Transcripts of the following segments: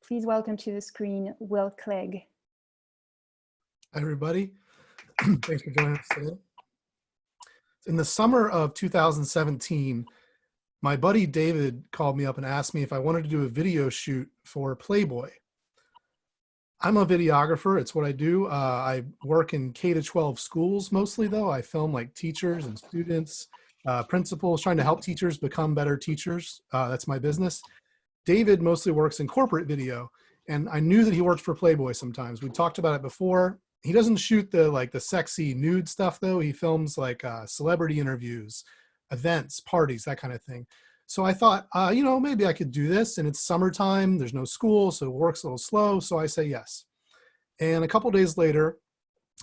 Please welcome to the screen, Will Clegg. Hi, everybody. Thanks for joining us today. In the summer of 2017, my buddy David called me up and asked me if I wanted to do a video shoot for Playboy. I'm a videographer. It's what I do. I work in K-12 schools mostly, though. I film like teachers and students, principals, trying to help teachers become better teachers. That's my business. David mostly works in corporate video, and I knew that he worked for Playboy sometimes. We talked about it before. He doesn't shoot the sexy nude stuff, though. He films like celebrity interviews, events, parties, that kind of thing. So I thought, maybe I could do this, and it's summertime, there's no school, so it works a little slow, so I say yes. And a couple days later,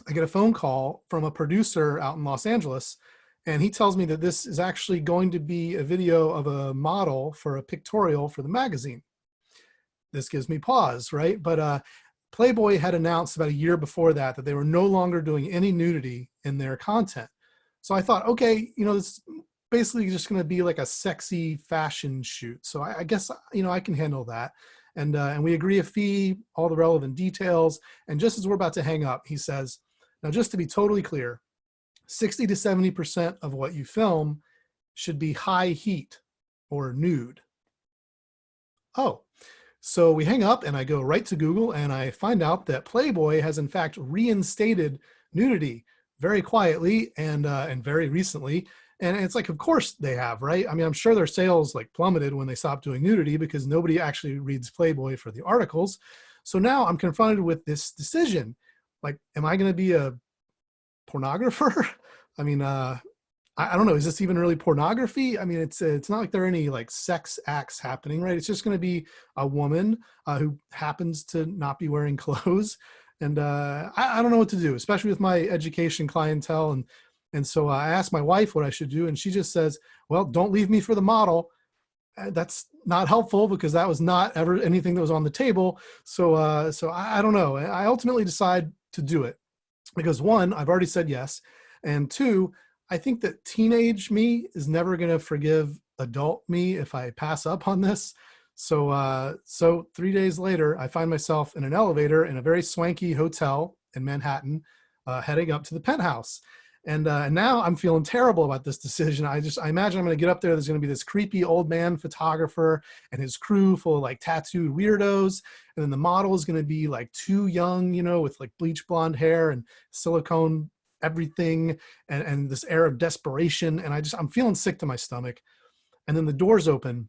I get a phone call from a producer out in Los Angeles, and he tells me that this is actually going to be a video of a model for a pictorial for the magazine. This gives me pause, right? But Playboy had announced about a year before that they were no longer doing any nudity in their content. So I thought, okay, this basically just going to be like a sexy fashion shoot. So I guess, I can handle that. And we agree a fee, all the relevant details. And just as we're about to hang up, he says, now just to be totally clear, 60 to 70% of what you film should be high heat or nude. Oh, so we hang up and I go right to Google and I find out that Playboy has in fact reinstated nudity very quietly and very recently. And it's like, of course they have, right? I mean, I'm sure their sales like plummeted when they stopped doing nudity because nobody actually reads Playboy for the articles. So now I'm confronted with this decision. Like, am I going to be a pornographer? I mean, I don't know. Is this even really pornography? I mean, it's not like there are any like sex acts happening, right? It's just going to be a woman who happens to not be wearing clothes. And I don't know what to do, especially with my education clientele. And so I asked my wife what I should do, and she just says, well, don't leave me for the model. That's not helpful because that was not ever anything that was on the table. So I don't know. I ultimately decide to do it because one, I've already said yes. And two, I think that teenage me is never going to forgive adult me if I pass up on this. So 3 days later, I find myself in an elevator in a very swanky hotel in Manhattan, heading up to the penthouse. And now I'm feeling terrible about this decision. I imagine I'm going to get up there. There's going to be this creepy old man photographer and his crew full of like tattooed weirdos. And then the model is going to be like too young, with like bleach blonde hair and silicone everything and this air of desperation. And I'm feeling sick to my stomach. And then the doors open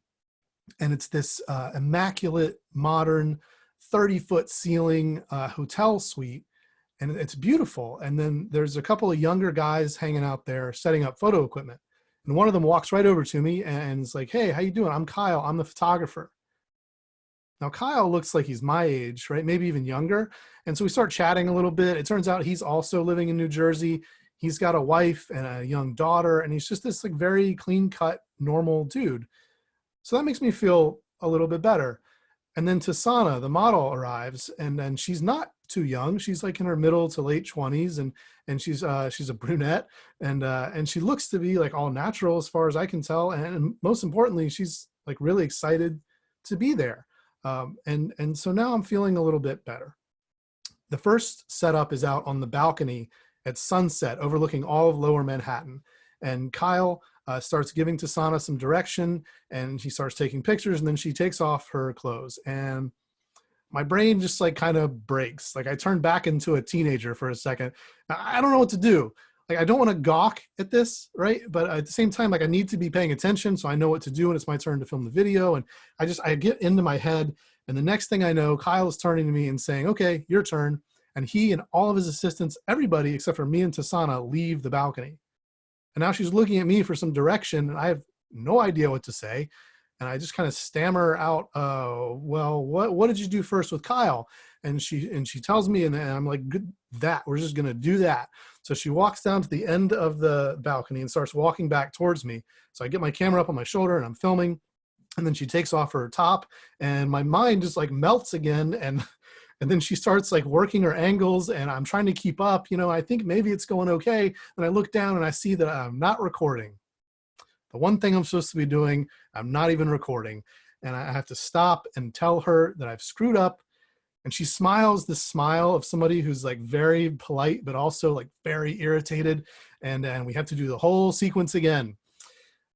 and it's this immaculate, modern, 30-foot ceiling hotel suite. And it's beautiful. And then there's a couple of younger guys hanging out there setting up photo equipment. And one of them walks right over to me and is like, hey, how you doing? I'm Kyle. I'm the photographer. Now, Kyle looks like he's my age, right? Maybe even younger. And so we start chatting a little bit. It turns out he's also living in New Jersey. He's got a wife and a young daughter. And he's just this like very clean cut, normal dude. So that makes me feel a little bit better. And then Tasana, the model, arrives, and then she's not too young. She's like in her middle to late 20s, and she's a brunette, and she looks to be like all natural as far as I can tell. And most importantly, she's like really excited to be there. And so now I'm feeling a little bit better. The first setup is out on the balcony at sunset, overlooking all of Lower Manhattan. And Kyle starts giving Tasana some direction, and she starts taking pictures, and then she takes off her clothes. And my brain just like kind of breaks. Like I turn back into a teenager for a second. I don't know what to do. Like I don't want to gawk at this, right? But at the same time, like I need to be paying attention so I know what to do when it's my turn to film the video. And I get into my head, and the next thing I know, Kyle is turning to me and saying, okay, your turn. And he and all of his assistants, everybody except for me and Tasana, leave the balcony. And now she's looking at me for some direction, and I have no idea what to say. And I just kind of stammer out, well, what did you do first with Kyle? And she tells me, and I'm like, good, we're just going to do that. So she walks down to the end of the balcony and starts walking back towards me. So I get my camera up on my shoulder and I'm filming. And then she takes off her top, and my mind just like melts again. And then she starts like working her angles, and I'm trying to keep up. I think maybe it's going okay. And I look down and I see that I'm not recording. The one thing I'm supposed to be doing, I'm not even recording. and I have to stop and tell her that I've screwed up. And she smiles this smile of somebody who's like very polite, but also like very irritated. And we have to do the whole sequence again.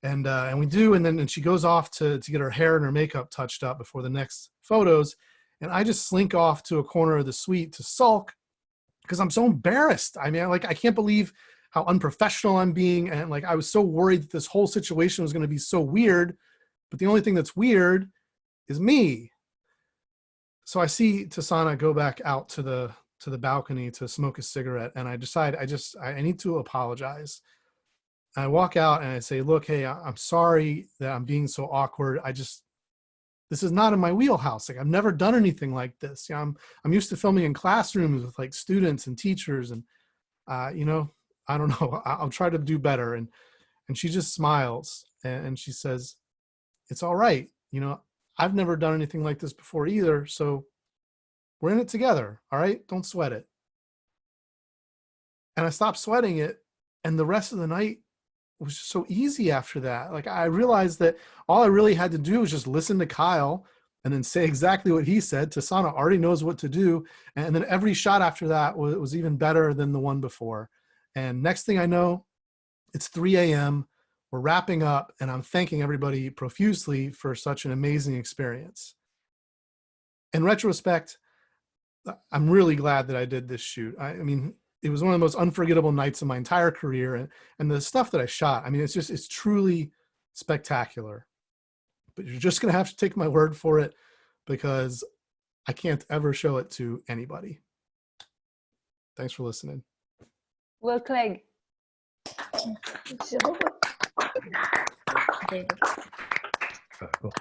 And we do. And she goes off to get her hair and her makeup touched up before the next photos. And I just slink off to a corner of the suite to sulk because I'm so embarrassed. I mean, I can't believe how unprofessional I'm being. And like, I was so worried that this whole situation was going to be so weird. But the only thing that's weird is me. So I see Tasana go back out to the balcony to smoke a cigarette, and I decide I need to apologize. I walk out and I say, look, hey, I'm sorry that I'm being so awkward. This is not in my wheelhouse. Like, I've never done anything like this. You know, I'm used to filming in classrooms with like students and teachers, and you know, I don't know. I'll try to do better. And she just smiles and she says, it's all right. You know, I've never done anything like this before either. So we're in it together. All right. Don't sweat it. And I stopped sweating it. And the rest of the night was just so easy after that. Like, I realized that all I really had to do was just listen to Kyle and then say exactly what he said. Tasana already knows what to do. And then every shot after that was even better than the one before. And next thing I know, it's 3 a.m. We're wrapping up, and I'm thanking everybody profusely for such an amazing experience. In retrospect, I'm really glad that I did this shoot. I mean, it was one of the most unforgettable nights of my entire career. And the stuff that I shot, I mean, it's truly spectacular. But you're just going to have to take my word for it, because I can't ever show it to anybody. Thanks for listening. Well, Clegg. David. Cool.